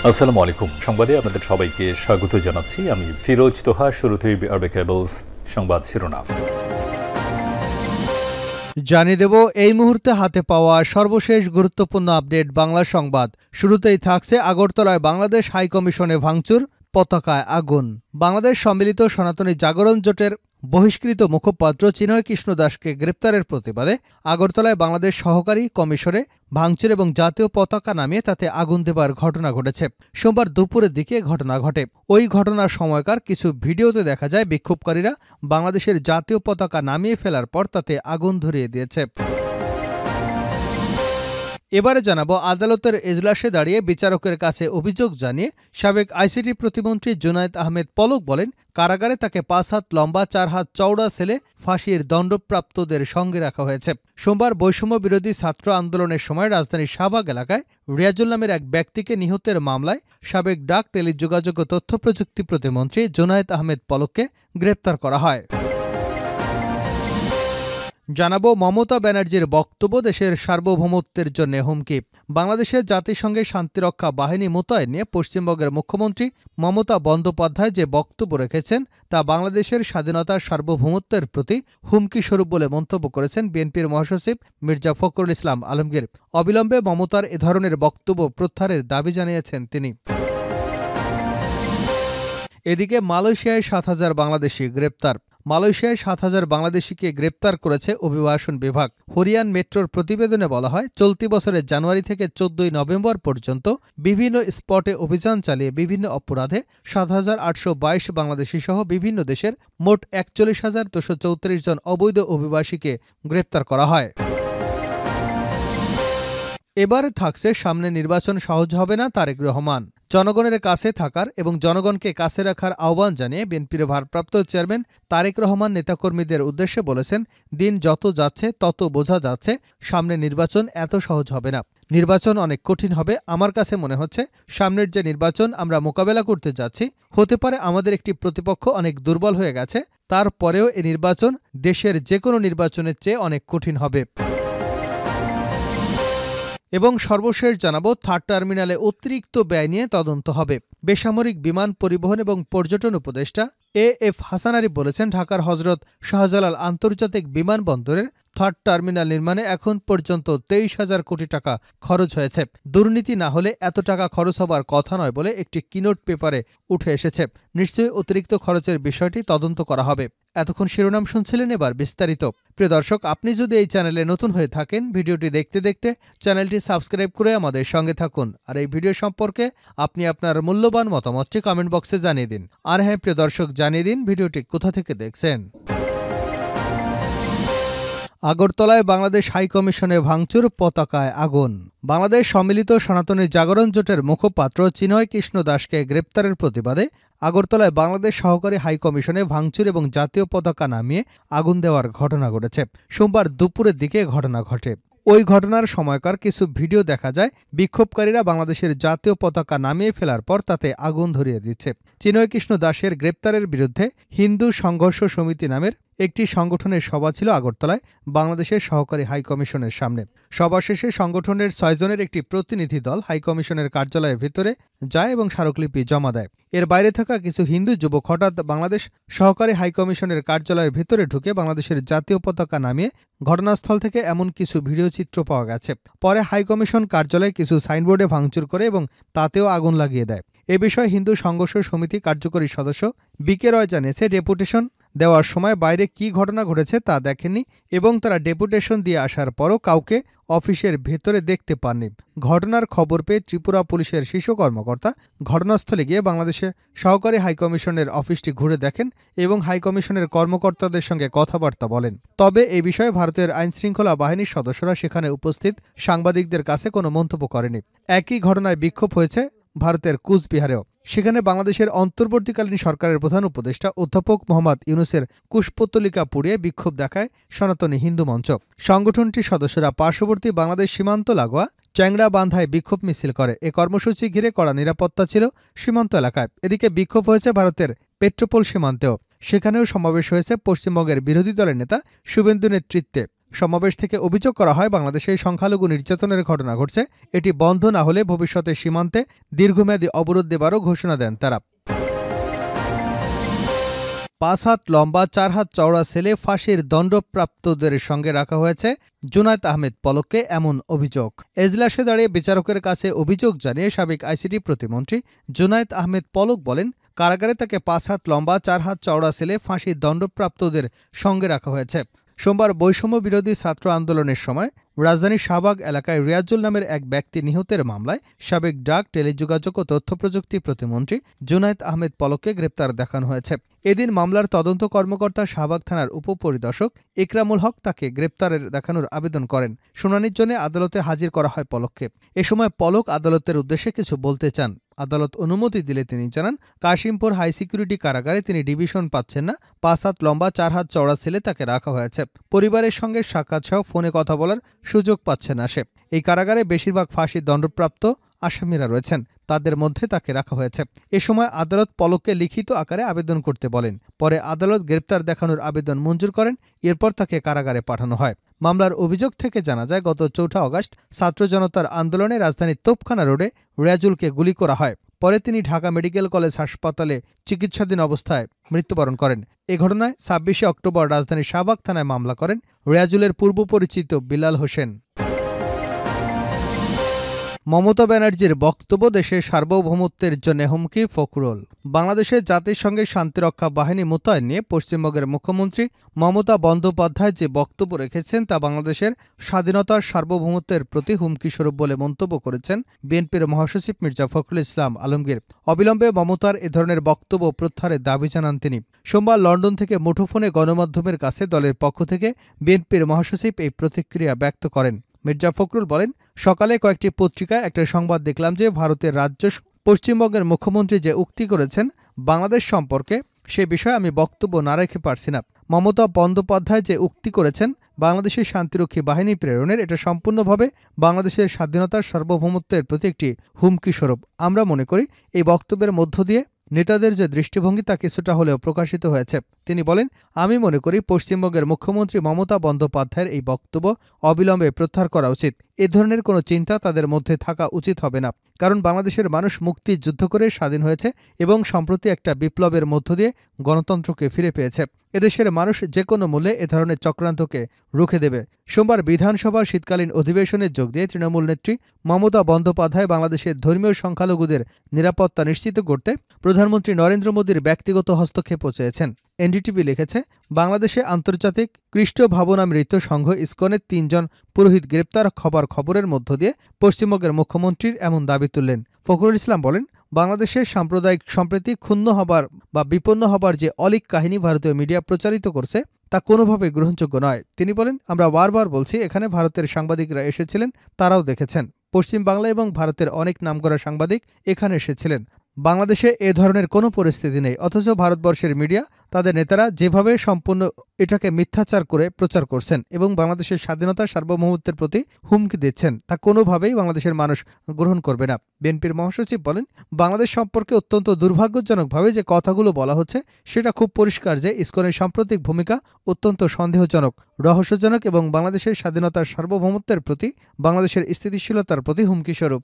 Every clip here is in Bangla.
আসসালামু আলাইকুম। সংবাদে আপনাদের সবাইকে স্বাগত জানাচ্ছি। আমি ফিরোজ তোহা। শুরুতেই আরবে কেবলস সংবাদ শিরোনাম জানিয়ে দেব এই মুহূর্তে হাতে পাওয়া সর্বশেষ গুরুত্বপূর্ণ আপডেট বাংলা সংবাদ। শুরুতেই থাকছে আগরতলায় বাংলাদেশ হাই কমিশনে ভাঙচুর, পতাকায় আগুন। বাংলাদেশ সম্মিলিত সনাতনী জাগরণ জোটের বহিষ্কৃত মুখপাত্র চিনয় কৃষ্ণ দাসকে গ্রেপ্তারের প্রতিবাদে আগরতলায় বাংলাদেশ সহকারী কমিশনে ভাঙচুর এবং জাতীয় পতাকা নামিয়ে তাতে আগুন দেবার ঘটনা ঘটেছে। সোমবার দুপুরের দিকে ঘটনা ঘটে। ওই ঘটনার সময়কার কিছু ভিডিওতে দেখা যায় বিক্ষোভকারীরা বাংলাদেশের জাতীয় পতাকা নামিয়ে ফেলার পর তাতে আগুন ধরিয়ে দিয়েছে। এবারে জানাবো আদালতের এজলাসে দাঁড়িয়ে বিচারকের কাছে অভিযোগ জানিয়ে সাবেক আইসিটি প্রতিমন্ত্রী জুনায়েদ আহমেদ পলক বলেন, কারাগারে তাকে ৫ হাত লম্বা ৪ হাত চওড়া সেলে ফাঁসির দণ্ডপ্রাপ্তদের সঙ্গে রাখা হয়েছে। সোমবার বৈষম্য বিরোধী ছাত্র আন্দোলনের সময় রাজধানীর শাহবাগ এলাকায় রিয়াজুল নামের এক ব্যক্তিকে নিহতের মামলায় সাবেক ডাক, টেলিযোগাযোগ ও তথ্য প্রযুক্তি প্রতিমন্ত্রী জুনায়েদ আহমেদ পলককে গ্রেপ্তার করা হয়। জানাবো মমতা ব্যানার্জির বক্তব্য দেশের সার্বভৌমত্বের জন্য হুমকি। বাংলাদেশের জাতিসংঘের শান্তিরক্ষা বাহিনী মোতায়েন নিয়ে পশ্চিমবঙ্গের মুখ্যমন্ত্রী মমতা বন্দ্যোপাধ্যায় যে বক্তব্য রেখেছেন তা বাংলাদেশের স্বাধীনতার সার্বভৌমত্বের প্রতি হুমকি স্বরূপ বলে মন্তব্য করেছেন বিএনপির মহাসচিব মির্জা ফখরুল ইসলাম আলমগীর। অবিলম্বে মমতার এ ধরনের বক্তব্য প্রত্যাহারের দাবি জানিয়েছেন তিনি। এদিকে মালয়েশিয়ায় ৭,০০০ বাংলাদেশি গ্রেপ্তার। মালয়েশিয়ায় ৭,০০০ বাংলাদেশিকে গ্রেপ্তার করেছে অভিবাসন বিভাগ। হরিয়ান মেট্রোর প্রতিবেদনে বলা হয়, চলতি বছরের জানুয়ারি থেকে ১৪ নভেম্বর পর্যন্ত বিভিন্ন স্পটে অভিযান চালিয়ে বিভিন্ন অপরাধে ৭,৮২২ বাংলাদেশি সহ বিভিন্ন দেশের মোট ৪১,২৩৪ জন অবৈধ অভিবাসীকে গ্রেপ্তার করা হয়। এবারে থাকছে সামনে নির্বাচন সহজ হবে না তারেক রহমান। জনগণের কাছে থাকার এবং জনগণকে কাছে রাখার আহ্বান জানিয়ে বিএনপির ভারপ্রাপ্ত চেয়ারম্যান তারেক রহমান নেতাকর্মীদের উদ্দেশ্যে বলেছেন, দিন যত যাচ্ছে তত বোঝা যাচ্ছে সামনে নির্বাচন এত সহজ হবে না। নির্বাচন অনেক কঠিন হবে। আমার কাছে মনে হচ্ছে সামনের যে নির্বাচন আমরা মোকাবেলা করতে যাচ্ছি, হতে পারে আমাদের একটি প্রতিপক্ষ অনেক দুর্বল হয়ে গেছে, তারপরেও এই নির্বাচন দেশের যে কোনো নির্বাচনের চেয়ে অনেক কঠিন হবে। এবং সর্বশেষ জানাবো থার্ড টার্মিনালে অতিরিক্ত ব্যয় নিয়ে তদন্ত হবে। বেসামরিক বিমান পরিবহন এবং পর্যটন উপদেষ্টা এএফ হাসান আরিফ বলেছেন, ঢাকার হজরত শাহজালাল আন্তর্জাতিক বিমানবন্দরের থার্ড টার্মিনাল নির্মাণে এখন পর্যন্ত ২৩,০০০ কোটি টাকা খরচ হয়েছে। দুর্নীতি না হলে এত টাকা খরচ হবার কথা নয় বলে একটি কিনোট পেপারে উঠে এসেছে। নিশ্চয়ই অতিরিক্ত খরচের বিষয়টি তদন্ত করা হবে। এতক্ষণ শিরোনাম শুনছিলেন, এবার বিস্তারিত। প্রিয় দর্শক, আপনি যদি এই চ্যানেলে নতুন হয়ে থাকেন, ভিডিওটি দেখতে দেখতে চ্যানেলটি সাবস্ক্রাইব করে আমাদের সঙ্গে থাকুন। আর এই ভিডিও সম্পর্কে আপনি আপনার মূল্যবান মতামতটি কমেন্ট বক্সে জানিয়ে দিন। আর হ্যাঁ প্রিয় দর্শক, জানিয়ে দিন ভিডিওটি কোথা থেকে দেখছেন। আগরতলায় বাংলাদেশ হাই কমিশনে ভাঙচুর, পতাকায় আগুন। বাংলাদেশ সম্মিলিত সনাতনী জাগরণ জোটের মুখপাত্র চিনয় কৃষ্ণ দাসকে গ্রেপ্তারের প্রতিবাদে আগরতলায় বাংলাদেশ সহকারী হাই কমিশনে ভাঙচুর এবং জাতীয় পতাকা নামিয়ে আগুন দেওয়ার ঘটনা ঘটেছে। সোমবার দুপুরের দিকে ঘটনা ঘটে। ওই ঘটনার সময়কার কিছু ভিডিও দেখা যায় বিক্ষোভকারীরা বাংলাদেশের জাতীয় পতাকা নামিয়ে ফেলার পর তাতে আগুন ধরিয়ে দিচ্ছে। চিনয় কৃষ্ণ দাসের গ্রেপ্তারের বিরুদ্ধে হিন্দু সংঘর্ষ সমিতি নামের একটি সংগঠনের সভা ছিল আগরতলায় বাংলাদেশের সহকারী হাইকমিশনের সামনে। সভা শেষে সংগঠনের ৬ জনের একটি প্রতিনিধি দল হাইকমিশনের কার্যালয়ের ভিতরে যায় এবং স্মারকলিপি জমা দেয়। এর বাইরে থাকা কিছু হিন্দু যুবক হঠাৎ বাংলাদেশ সহকারী হাইকমিশনের কার্যালয়ের ভিতরে ঢুকে বাংলাদেশের জাতীয় পতাকা নামিয়ে ঘটনাস্থল থেকে এমন কিছু ভিডিও চিত্র পাওয়া গেছে। পরে হাইকমিশন কার্যালয়ে কিছু সাইনবোর্ডে ভাঙচুর করে এবং তাতেও আগুন লাগিয়ে দেয়। এ বিষয়ে হিন্দু সংঘর্ষ সমিতি কার্যকরী সদস্য বিকে রয় জানিয়েছে, ডেপুটেশন দেওয়ার সময় বাইরে কি ঘটনা ঘটেছে তা দেখেননি এবং তারা ডেপুটেশন দিয়ে আসার পরও কাউকে অফিসের ভেতরে দেখতে পাননি। ঘটনার খবর পেয়ে ত্রিপুরা পুলিশের শীর্ষ কর্মকর্তা ঘটনাস্থলে গিয়ে বাংলাদেশের সহকারী হাইকমিশনের অফিসটি ঘুরে দেখেন এবং হাইকমিশনের কর্মকর্তাদের সঙ্গে কথাবার্তা বলেন। তবে এ বিষয়ে ভারতের আইনশৃঙ্খলা বাহিনীর সদস্যরা সেখানে উপস্থিত সাংবাদিকদের কাছে কোনো মন্তব্য করেনি। একই ঘটনায় বিক্ষোভ হয়েছে ভারতের কুচবিহারেও। সেখানে বাংলাদেশের অন্তর্বর্তীকালীন সরকারের প্রধান উপদেষ্টা অধ্যাপক মোহাম্মদ ইউনুসের কুশপুত্তলিকা পুড়িয়ে বিক্ষোভ দেখায় সনাতনী হিন্দু মঞ্চ। সংগঠনটির সদস্যরা পার্শ্ববর্তী বাংলাদেশ সীমান্ত লাগোয়া চ্যাংড়া বান্ধায় বিক্ষোভ মিছিল করে। এ কর্মসূচি ঘিরে কড়া নিরাপত্তা ছিল সীমান্ত এলাকায়। এদিকে বিক্ষোভ হয়েছে ভারতের পেট্রোপোল সীমান্তেও। সেখানেও সমাবেশ হয়েছে পশ্চিমবঙ্গের বিরোধী দলের নেতা শুভেন্দু নেতৃত্বে। সমাবেশ থেকে অভিযোগ করা হয় বাংলাদেশে সংখ্যালঘু নির্যাতনের ঘটনা ঘটছে, এটি বন্ধ না হলে ভবিষ্যতে সীমান্তে দীর্ঘমেয়াদী অবরোধ দেবারও ঘোষণা দেন তারা। 5 হাত লম্বা 4 হাত চওড়া ছেলে ফাঁসির দণ্ডপ্রাপ্তদের সঙ্গে রাখা হয়েছে জুনায়েদ আহমেদ পলককে, এমন অভিযোগ। এজলাসে দাঁড়িয়ে বিচারকের কাছে অভিযোগ জানিয়ে সাবেক আইসিটি প্রতিমন্ত্রী জুনায়েদ আহমেদ পলক বলেন, কারাগারে তাকে 5 হাত লম্বা 4 হাত চওড়া ছেলে ফাঁসির দণ্ডপ্রাপ্তদের সঙ্গে রাখা হয়েছে। সোমবার বৈষম্য বিরোধী ছাত্র আন্দোলনের সময় রাজধানীর শাহবাগ এলাকায় রিয়াজুল নামের এক ব্যক্তি নিহতের মামলায় সাবেক ডাক, টেলিযোগাযোগ ও তথ্যপ্রযুক্তি প্রতিমন্ত্রী জুনায়েদ আহমেদ পলককে গ্রেপ্তার দেখানো হয়েছে। এদিন মামলার তদন্ত কর্মকর্তা শাহবাগ থানার উপপরিদর্শক ইকরামুল হক তাকে গ্রেপ্তারের দেখানোর আবেদন করেন। শুনানির জন্য আদালতে হাজির করা হয় পলককে। এ সময় পলক আদালতের উদ্দেশ্যে কিছু বলতে চান। আদালত অনুমতি দিলে তিনি জানান, কাশিমপুর হাই সিকিউরিটি কারাগারে তিনি ডিভিশন পাচ্ছেন না। 5 হাত লম্বা 4 হাত চওড়া ছেলে তাকে রাখা হয়েছে। পরিবারের সঙ্গে সাক্ষাৎ সহ ফোনে কথা বলার সুযোগ পাচ্ছে না সে। এই কারাগারে বেশিরভাগ ফাঁসির দণ্ডপ্রাপ্ত আসামিরা রয়েছেন, তাদের মধ্যে তাকে রাখা হয়েছে। এ সময় আদালত পলককে লিখিত আকারে আবেদন করতে বলেন। পরে আদালত গ্রেপ্তার দেখানোর আবেদন মঞ্জুর করেন। এরপর তাকে কারাগারে পাঠানো হয়। মামলার অভিযোগ থেকে জানা যায়, গত 4 আগস্ট ছাত্র জনতার আন্দোলনে রাজধানীর তোপখানা রোডে রিয়াজুলকে গুলি করা হয়। পরে তিনি ঢাকা মেডিকেল কলেজ হাসপাতালে চিকিৎসাধীন অবস্থায় মৃত্যুবরণ করেন। এ ঘটনায় 26 অক্টোবর রাজধানীর শাহবাগ থানায় মামলা করেন রিয়াজুলের পূর্ব পরিচিত বিলাল হোসেন। মমতা ব্যানার্জির বক্তব্য দেশের সার্বভৌমত্বের জন্য হুমকি ফখরুল। বাংলাদেশের জাতিসংঘের শান্তিরক্ষা বাহিনী মোতায়েন নিয়ে পশ্চিমবঙ্গের মুখ্যমন্ত্রী মমতা বন্দ্যোপাধ্যায় যে বক্তব্য রেখেছেন তা বাংলাদেশের স্বাধীনতার সার্বভৌমত্বের প্রতি হুমকিস্বরূপ বলে মন্তব্য করেছেন বিএনপির মহাসচিব মির্জা ফখরুল ইসলাম আলমগীর। অবিলম্বে মমতার এ ধরনের বক্তব্য প্রত্যাহারের দাবি জানান তিনি। সোমবার লন্ডন থেকে মুঠোফোনে গণমাধ্যমের কাছে দলের পক্ষ থেকে বিএনপির মহাসচিব এই প্রতিক্রিয়া ব্যক্ত করেন। মির্জা ফখরুল বলেন, সকালে কয়েকটি পত্রিকায় একটা সংবাদ দেখলাম যে ভারতের রাজ্য পশ্চিমবঙ্গের মুখ্যমন্ত্রী যে উক্তি করেছেন বাংলাদেশ সম্পর্কে, সে বিষয়ে আমি বক্তব্য না রেখে পারছি না। মমতা বন্দ্যোপাধ্যায় যে উক্তি করেছেন বাংলাদেশের শান্তিরক্ষী বাহিনী প্রেরণের, এটা সম্পূর্ণভাবে বাংলাদেশের স্বাধীনতার সার্বভৌমত্বের প্রতি একটি হুমকি স্বরূপ। আমরা মনে করি এই বক্তব্যের মধ্য দিয়ে নেতাদের যে দৃষ্টিভঙ্গি তা কিছুটা হলেও প্রকাশিত হয়েছে। তিনি বলেন, আমি মনে করি পশ্চিমবঙ্গের মুখ্যমন্ত্রী মমতা বন্দ্যোপাধ্যায়ের এই বক্তব্য অবিলম্বে প্রত্যাহার করা উচিত। এ ধরনের কোনো চিন্তা তাদের মধ্যে থাকা উচিত হবে না, কারণ বাংলাদেশের মানুষ মুক্তির যুদ্ধ করে স্বাধীন হয়েছে এবং সম্প্রতি একটা বিপ্লবের মধ্য দিয়ে গণতন্ত্রকে ফিরে পেয়েছে। এদেশের মানুষ যে কোনো মূল্যে এ ধরনের চক্রান্তকে রুখে দেবে। সোমবার বিধানসভার শীতকালীন অধিবেশনে যোগ দিয়ে তৃণমূল নেত্রী মমতা বন্দ্যোপাধ্যায় বাংলাদেশের ধর্মীয় সংখ্যালঘুদের নিরাপত্তা নিশ্চিত করতে প্রধানমন্ত্রী নরেন্দ্র মোদীর ব্যক্তিগত হস্তক্ষেপও চেয়েছেন। এনডিটিভি লিখেছে, বাংলাদেশে আন্তর্জাতিক খ্রিস্ট ভাবনামৃত সংঘ ইসকনের 3 জন পুরোহিত গ্রেপ্তার খবরের মধ্য দিয়ে পশ্চিমবঙ্গের মুখ্যমন্ত্রীর এমন দাবি তুললেন। ফখরুল ইসলাম বলেন, বাংলাদেশের সাম্প্রদায়িক সম্প্রীতি ক্ষুণ্ণ হবার বা বিপন্ন হবার যে অলীক কাহিনী ভারতীয় মিডিয়া প্রচারিত করছে তা কোনোভাবে গ্রহণযোগ্য নয়। তিনি বলেন, আমরা বারবার বলছি, এখানে ভারতের সাংবাদিকরা এসেছিলেন, তারাও দেখেছেন। পশ্চিম বাংলা এবং ভারতের অনেক নামকরা সাংবাদিক এখানে এসেছিলেন। বাংলাদেশে এ ধরনের কোনো পরিস্থিতি নেই, অথচ ভারতবর্ষের মিডিয়া তাদের নেতারা যেভাবে সম্পূর্ণ এটাকে মিথ্যাচার করে প্রচার করছেন এবং বাংলাদেশের স্বাধীনতা সার্বভৌমত্বের প্রতি হুমকি দিচ্ছেন, তা কোনোভাবেই বাংলাদেশের মানুষ গ্রহণ করবে না। বিএনপির মহাসচিব বলেন, বাংলাদেশ সম্পর্কে অত্যন্ত দুর্ভাগ্যজনকভাবে যে কথাগুলো বলা হচ্ছে সেটা খুব পরিষ্কার যে ইসকনের সাম্প্রতিক ভূমিকা অত্যন্ত সন্দেহজনক, রহস্যজনক এবং বাংলাদেশের স্বাধীনতার সার্বভৌমত্বের প্রতি, বাংলাদেশের স্থিতিশীলতার প্রতি হুমকিস্বরূপ।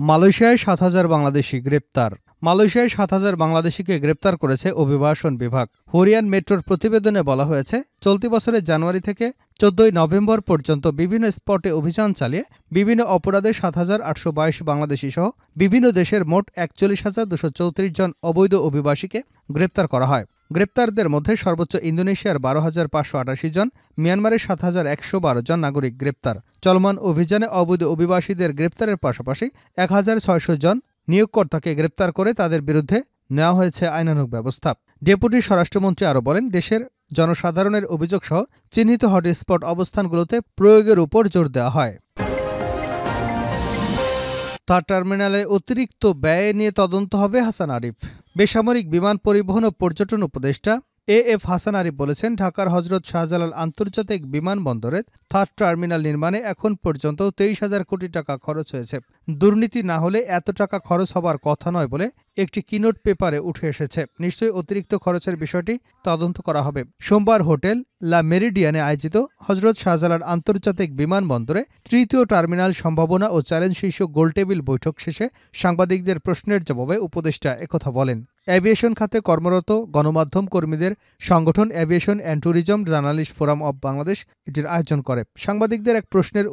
মালয়েশিয়ায় 7,000 বাংলাদেশি গ্রেপ্তার। মালয়েশিয়ায় 7,000 বাংলাদেশিকে গ্রেপ্তার করেছে অভিবাসন বিভাগ। হরিয়ান মেট্রোর প্রতিবেদনে বলা হয়েছে, চলতি বছরের জানুয়ারি থেকে 14 নভেম্বর পর্যন্ত বিভিন্ন স্পটে অভিযান চালিয়ে বিভিন্ন অপরাধে 7,822 বাংলাদেশি সহ বিভিন্ন দেশের মোট 41,234 জন অবৈধ অভিবাসীকে গ্রেপ্তার করা হয়। গ্রেপ্তারদের মধ্যে সর্বোচ্চ ইন্দোনেশিয়ার 12,588 জন, মিয়ানমারের 7,112 জন নাগরিক গ্রেপ্তার। চলমান অভিযানে অবৈধ অভিবাসীদের গ্রেপ্তারের পাশাপাশি 1,600 জন নিয়োগকর্তাকে গ্রেপ্তার করে তাদের বিরুদ্ধে নেওয়া হয়েছে আইনানুগ ব্যবস্থা। ডেপুটি স্বরাষ্ট্রমন্ত্রী আরও বলেন, দেশের জনসাধারণের অভিযোগসহ চিহ্নিত হটস্পট অবস্থানগুলোতে প্রয়োগের উপর জোর দেওয়া হয়। তার টার্মিনালে অতিরিক্ত ব্যয় নিয়ে তদন্ত হবে হাসান আরিফ। বেসামরিক বিমান পরিবহন ও পর্যটন উপদেষ্টা এএফ হাসান আরিফ বলেছেন, ঢাকার হজরত শাহজালাল আন্তর্জাতিক বিমানবন্দরের থার্ড টার্মিনাল নির্মাণে এখন পর্যন্ত 23,000 কোটি টাকা খরচ হয়েছে। দুর্নীতি না হলে এত টাকা খরচ হবার কথা নয় বলে একটি কিনোট পেপারে উঠে এসেছে। নিশ্চয়ই অতিরিক্ত খরচের বিষয়টি তদন্ত করা হবে। সোমবার হোটেল লা মেরিডিয়ানে আয়োজিত হজরত শাহজালাল আন্তর্জাতিক বিমানবন্দরে তৃতীয় টার্মিনাল সম্ভাবনা ও চ্যালেঞ্জ শীর্ষক গোলটেবিল বৈঠক শেষে সাংবাদিকদের প্রশ্নের জবাবে উপদেষ্টা একথা বলেন। এভিয়েশন খাতে কর্মরত গণমাধ্যম কর্মীদের সংগঠন aviation and tourism journalist forum of Bangladesh এটির আয়োজন করে। সাংবাদিকদের এক প্রশ্নের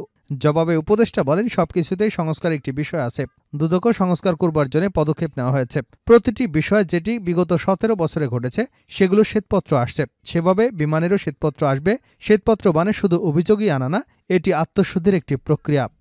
জবাবে উপদেষ্টা বলেন, সবকিছুতেই সংস্কার একটি বিষয় আছে। দুদকও সংস্কার করবার জন্য পদক্ষেপ নেওয়া হয়েছে। প্রতিটি বিষয় যেটি বিগত 17 বছরে ঘটেছে সেগুলো শ্বেতপত্র আসছে, সেভাবে বিমানেরও শ্বেতপত্র আসবে। শ্বেতপত্র মানে শুধু অভিযোগই আনা না, এটি আত্মশুদ্ধির একটি প্রক্রিয়া।